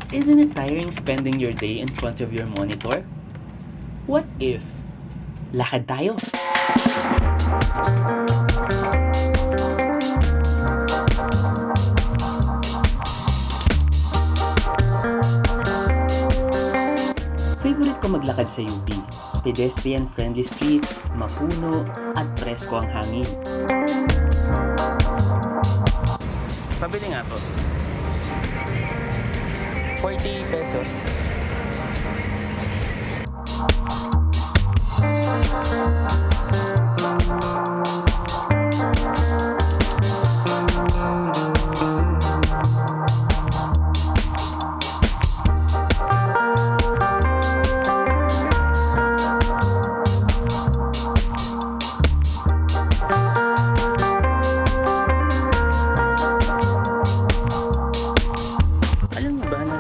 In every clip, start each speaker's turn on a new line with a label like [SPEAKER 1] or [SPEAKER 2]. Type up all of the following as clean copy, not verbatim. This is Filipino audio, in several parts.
[SPEAKER 1] Isn't it tiring spending your day in front of your monitor? What if lakad tayo? Favorite ko maglakad sa UP. Pedestrian-friendly streets, mapuno, at presko ang hangin. Pabili nga to. 40 pesos.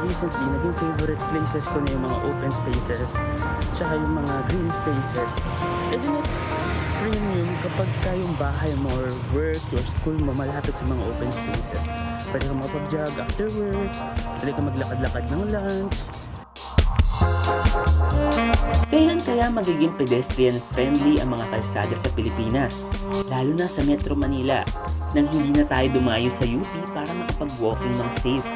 [SPEAKER 1] Recently, naging favorite places ko na yung mga open spaces tsaka yung mga green spaces. Isn't it premium kapag yung bahay mo or work, your school mo malapit sa mga open spaces? Pwede ka mapag-jog after work, pwede ka maglakad-lakad ng lunch. Kailan kaya magiging pedestrian-friendly ang mga kalsada sa Pilipinas? Lalo na sa Metro Manila, nang hindi na tayo dumayo sa UP para makapag-walking ng safe.